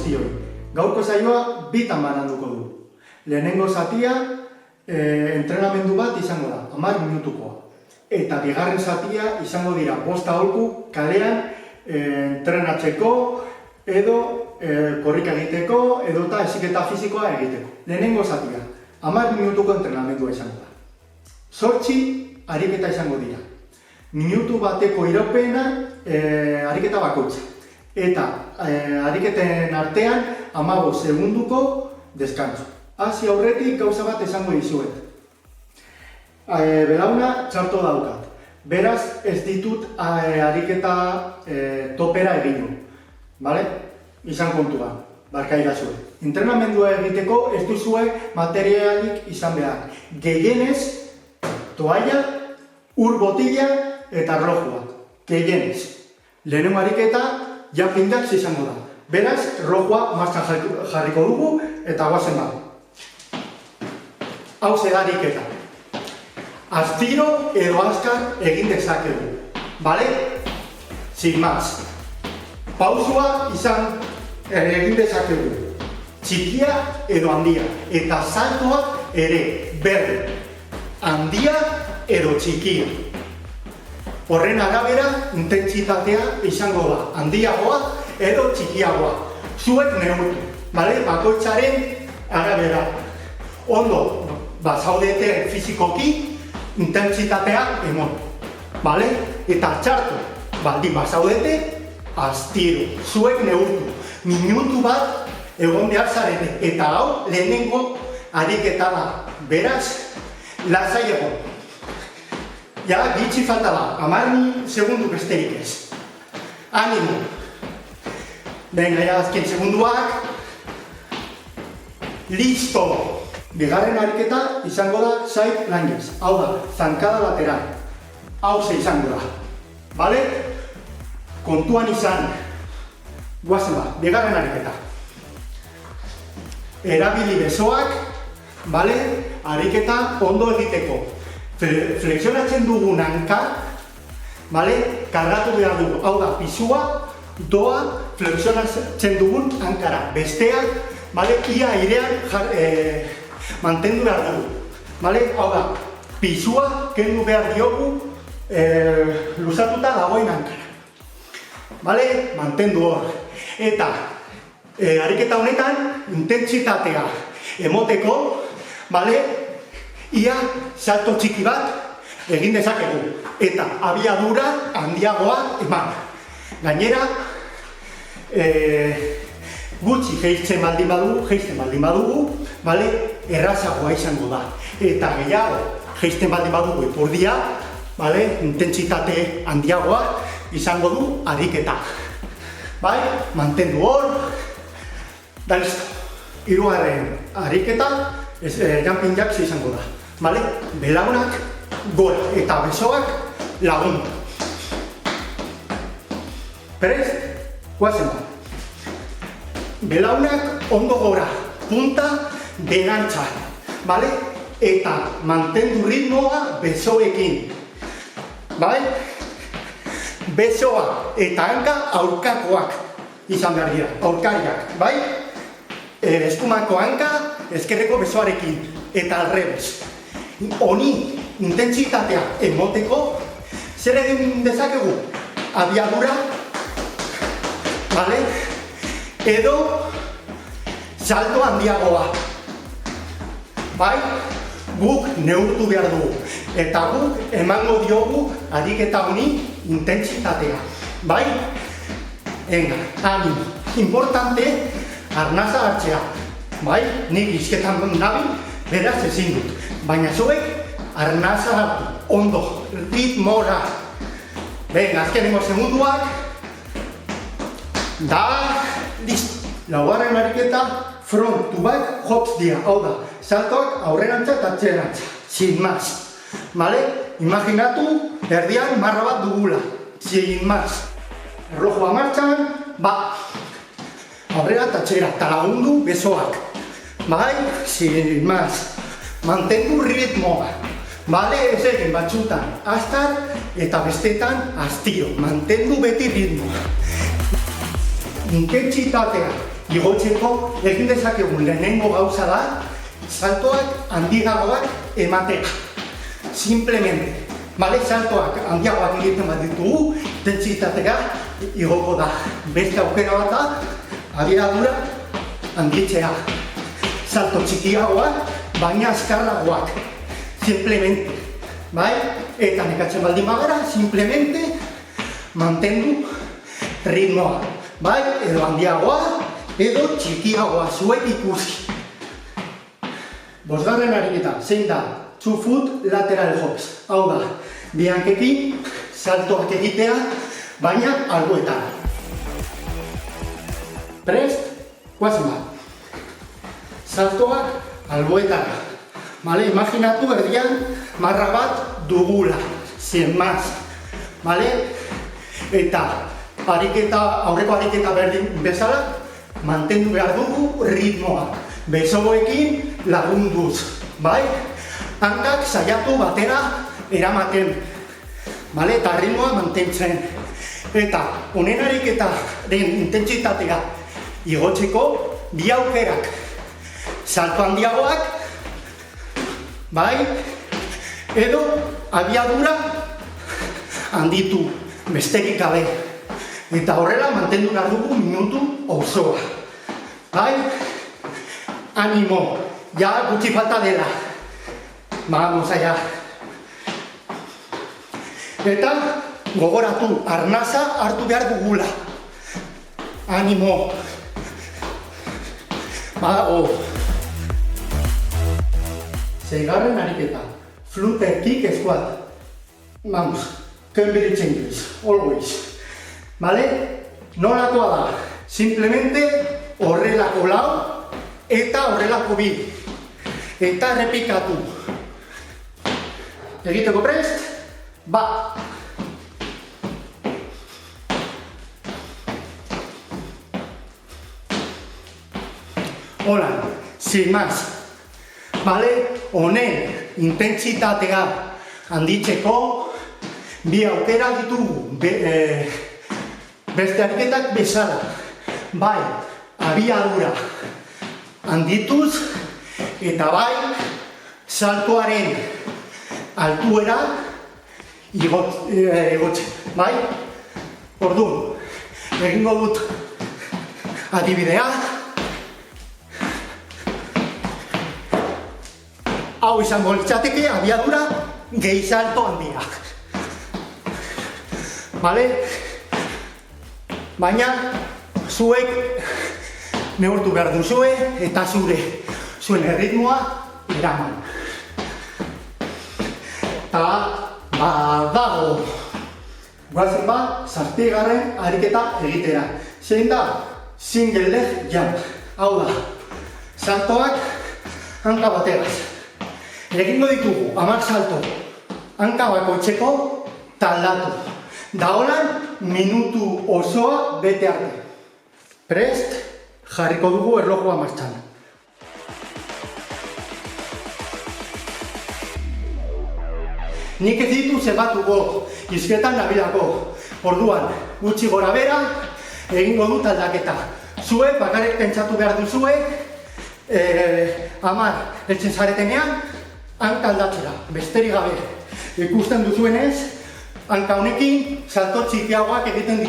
guztioi. Gaurko saioa bitan bananduko du. Lehenengo zatia entrenamendu bat izango da, 10 minutukoa. Eta bigarren zatia izango dira 5 aholku kalean entrenatzeko edo korrika egiteko edo eta heziketa fisikoa egiteko. Lehenengo zatia, 10 minutuko entrenamendua izango da. 8 ariketa izango dira. Minutu bateko iraupena ariketa bakoitza. Eta ariketen artean 15 segunduko deskanso. Hasi aurretik gauza bat esango dizuet. Belauna txarto daukat. Beraz ez ditut ariketa topera egingo. Vale? Izan kontua. Barka irazue. Entrenamendua egiteko ez duzue materialik izan behar. Gehienez, toalla, ur botila eta erlojuak. Gehienez. Lehenengo ariketa jumping jacks izango da. Beraz, erlojua martxan jarriko dugu eta guazen bat. Hau da ariketa. Astiro edo azkar egin dezakegu. Bale? Sin más. Pausua izan egin dezakegu. Txikia edo handia. Eta saltoa ere berdin. Handia edo txikia. Horren arabera, intentsitatea izango da. Handiagoa edo txikiagoa. Zuek neurtu. Bale? Bakoitzaren arabera. Ondo, zaudete fizikoki, intentsitatea emon. Bale? Eta txarto, baldin bazaudete, astiro. Zuek neurtu. Minutu bat egon behar zarete. Eta hau, lehenengo ariketa da. Beraz, lasai egon. Ja, gitxi falta da. 10 segundu besterik ez. Animo. Venga, ja, azken segunduak. Listo. Bigarren ariketa izango da side lunges. Hau da, zankada lateral. Hauze izango da. Bale? Kontuan izan. Guazen ba, bigarren ariketa. Erabili besoak, bale? Ariketa ondo egiteko. Flexionatzen dugun hanka, bale? Kargatu behar dugu. Hau da, pisua, doa, flexionatzen dugun hankara. Besteak, bale? Ia airean mantendu behar dugu. Bale? Hau da, pisua kendu behar diogu luzatuta dagoen hankara. Bale? Mantendu hor. Eta ariketa honetan intentsitatea emoteko, bale? Ia salto txiki bat egin dezakegu. Eta abiadura handiagoa eman. Gainera, gutxi jeisten baldin badugu, bale? Errazagoa izango da. Eta gehiago jeisten baldin badugu ipurdia, bale? Intentsitate handiagoa izango du ariketa. Bai? Mantendu hor. Da listo. Hirugarren ariketa jumping jacks izango da. Bale? Belaunak gora eta besoak lagun. Prest? Guazen bat. Belaunak ondo gora. Punta berantza. Bale? Eta mantendu ritmoa besoekin. Bai? Besoa eta hanka aurkakoak izan behar dira. Aurkariak. Bai? Eskumako hanka ezkerreko besoarekin. Eta alrebes. Honi intentsitatea emoteko zer egin dezakegu? Abiadura, bale? Edo salto handiagoa. Bai? Guk neurtu behar dugu. Eta guk emango diogu ariketa honi intentsitatea. Bai? Enga, animo. Importante arnaza hartzea. Bai? Nik izketan nabil, beraz ezin dut. Baina zuek arnaza hartu. Ondo, ritmora. Venga, azkenengo segunduak. Da, listo. Laugarren ariketa front to back hops dira. Hau da, saltoak aurrerantza eta atzerantza. Sin más. Bale? Imaginatu erdian marra bat dugula. Sin más. Erlojua martxan, ba. Aurrera eta atzera. Eta lagundu besoak. Bai? Sin más. Mantendu ritmoa. Bale, ez egin batzutan aztar eta bestetan astiro. Mantendu beti ritmoa. Intentsitatea igotzeko egin dezakegun lehenengo gauza da, saltoak handiagoak ematea. Simplemente. Bale, saltoak handiagoak egiten bat ditugu, intentsitatea igoko da. Beste aukera bat da, abiadura handitzea. Salto txikiagoak, baina azkarragoak. Simplemente. Bai? Eta nekatzen baldin bagara, simplemente mantendu ritmoa. Bai? Edo handiagoa, edo txikiagoa, zuek ikusi. Bosgarren ariketa, zein da? 2 foot lateral hops. Hau da, bi hankekin saltoak egitea, baina alboetan. Prest, guazen bat. Saltoak alboetan. Vale, imaginatu erdian marra bat dugula, sin más. Vale? Eta aurreko ariketa berdin bezala, mantendu behar dugu ritmoa. Besoekin lagunduz. Bai? Hankak saiatu batera eramaten. Vale? Eta ritmoa mantentzen. Eta honen ariketaren intentsitatea igotzeko bi aukerak. Salto handiagoak, bai? Edo abiadura handitu, besterik gabe. Eta horrela mantendu behar dugu minutu osoa. Bai? Animo, ja gutxi falta dela. Vamos allá. Eta gogoratu, arnasa hartu behar dugula. Animo. Badago. Seigarren ariketa. Flutter kick squat. Vamos. Cambridge English. Always. Vale? Nolakoa da? Simplemente horrelako lau eta horrelako bi. Eta repikatu. Egiteko prest? Ba. Hola, sin más. Vale? Honen intentsitatea handitzeko bi aukera ditugu. Beste ariketak bezala. Bai, abiadura handituz eta bai, saltoaren altuera igotzen. Bai? Orduan, egingo dut adibidea. Hau izango litzateke abiadura gehi salto handia. Bale? Baina, zuek neurtu behar duzue eta zuen erritmoa eraman. Eta badago. Guazen bat, zazpigarren ariketa egitera. Zein da? Single leg jump. Hau da, saltoak hanka bategaz. Egingo ditugu 10 salto. Hanka bakoitzeko taldatu. Da holan minutu osoa bete arte. Prest, jarriko dugu erlojua martxan. Nik ez ditu zebatuko, izketan nabilako. Orduan, gutxi gora bera, egingo dut aldaketa. Zuek, bakarrik pentsatu behar duzue, 10 eltzen zaretenean, hanka aldatzera, besterik gabe. Ikusten duzuenez, hanka honekin salto txikiagoak egiten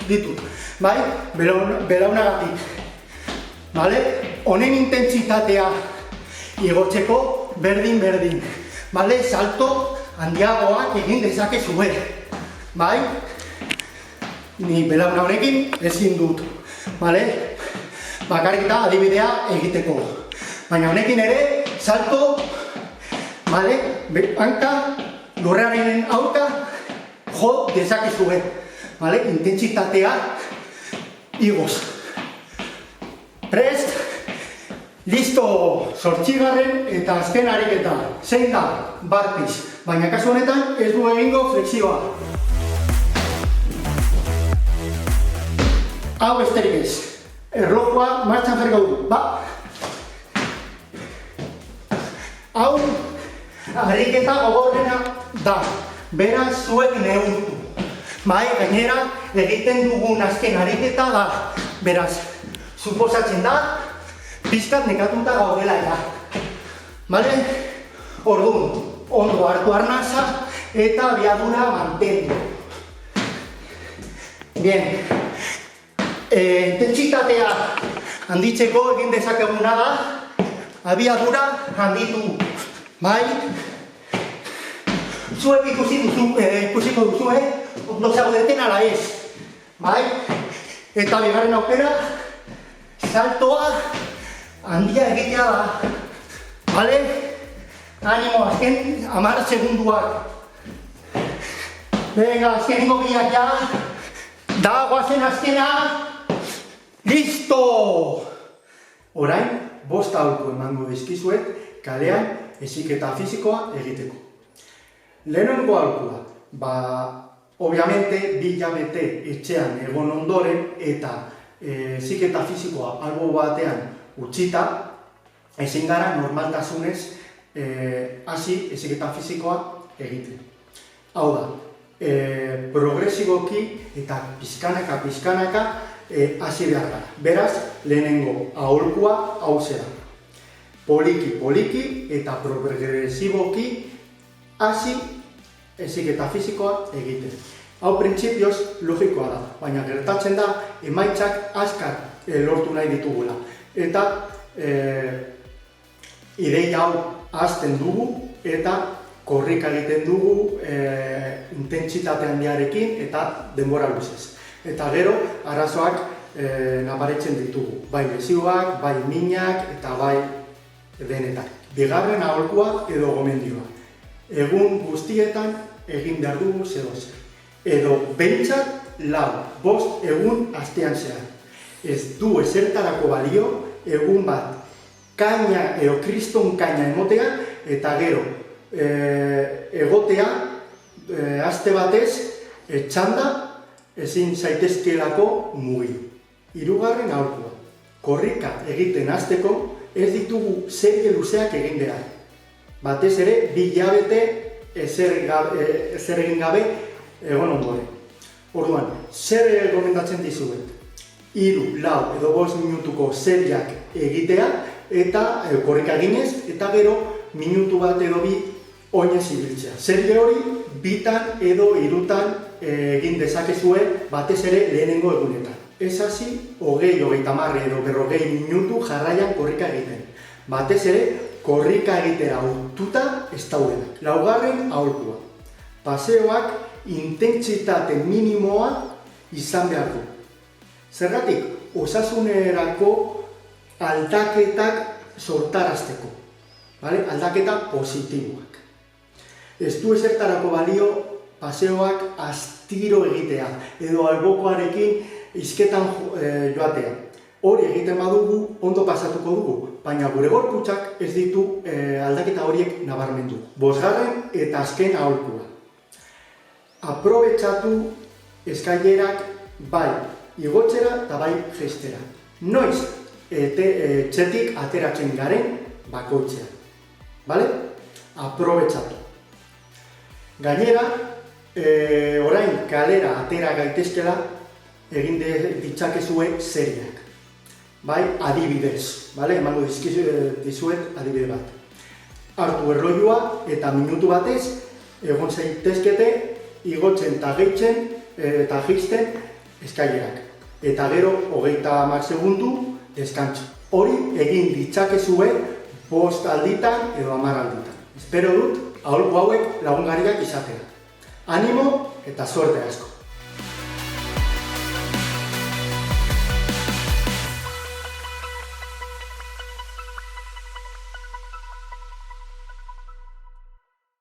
ditut. Bai? Belaunagatik. Bale? Honen intentsitatea igotzeko berdin. Bale? Salto handiagoak egin dezakezue. Bai? Ni belauna honekin ezin dut. Bale? Bakarrik da adibidea egiteko. Baina honekin ere, salto, bale? Hanka, lurrearen aurka, jo dezakezue. Bale? Intentsitatea igoz. Prest? Listo! 8. eta azken ariketa. Zein da? Barpiz. Baina kasu honetan ez du egingo flexioa. Hau besterik ez. Erlojua martxan jarriko du. Ba! Hau ariketa gogorrena da. Beraz zuek neurtu. Bai, gainera egiten dugun azken ariketa da. Beraz, Suposatzen da, pizkat nekatuta gaudela eta. Bale? Orduan, ondo hartu arnasa eta abiadura mantendu. Bien. Intentsitatea handitzeko egin dezakeguna da, abiadura handitu. Bai? Zuek ikusiko duzu, ondo zaudeten ala ez. Bai? Eta bigarren aukera, saltoa handia egitea da. Bale? Animo, azken 10 segunduak. Venga, azkenengo biak ja. Da, guazen azkena. Listo! Orain, 5 aholku emango dizkizuet kalean heziketa fisikoa egiteko. Lehenengo aholkua, obviamente, 2 hilabete etxean egon ondoren eta heziketa fisikoa albo batean utzita, ezin gara normaltasunez hasi heziketa fisikoa egiten. Hau da, progresiboki eta pizkanaka hasi behar gara. Beraz, lehenengo aholkua hau zera. Poliki eta progresiboki hasi heziketa fisikoa egiten. Hau printzipioz logikoa da, baina gertatzen da emaitzak azkar lortu nahi ditugula. Eta ideia hau hazten dugu eta korrika egiten dugu intentsitate handiarekin eta denbora luzez. Eta gero, arazoak nabaretzen ditugu. Bai lesioak, bai minak eta bai denetak. Bigarren aholkua edo gomendioa. Egun guztietan egin behar dugu zedozer. Edo behintzat 4-5 egun astean zehar. Ez du ezertarako balio egun bat kaina edo kriston kaina emotea eta gero egotea aste batez txanda ezin zaitezkeelako mugitu. Hirugarren aholkua. Korrika egiten hasteko ez ditugu serie luzeak egin behar. Batez ere 2 hilabete ezer egin gabe egon ondoren. Orduan, zer gomendatzen dizuet? 3, 4 edo 5 minutuko serieak egitea eta korrika eginez eta gero minutu bat edo 2 oinez ibiltzea. Serie hori 2 edo 3 egin dezakezue batez ere lehenengo egunetan. Ez hasi 20-30 edo 40 minutu jarraian korrika egiten. Batez ere korrika egitera ohituta ez daudenak. 4. aholkua. Paseoak intentsitate minimoa izan behar du. Zergatik, osasunerako aldaketak sortarazteko. Aldaketa positiboak. Ez du ezertarako balio paseoak astiro egitea, edo albokoarekin hizketan joatea. Hori egiten badugu, ondo pasatuko dugu, baina gure gorputzak ez ditu aldaketa horiek nabarmendu. 5. eta azken aholkua. Aprobetxatu eskailerak bai igotzera eta bai jaistera. Noiz etxetik ateratzen garen bakoitzean. Bale? Aprobetxatu. Gainera, orain kalera atera gaitezkela egin ditzakezue serieak. Bai, adibidez. Emango dizuet adibide bat. Hartu erloilua eta minutu batez egon zaitezkete igotzen eta gehitzen eta jaisten eskailerak. Eta gero 30 segundu deskantsu. Hori egin ditzakezue 5 alditan edo 10 alditan. Espero dut aholku hauek lagungarriak izatea. Animo eta suerte asko!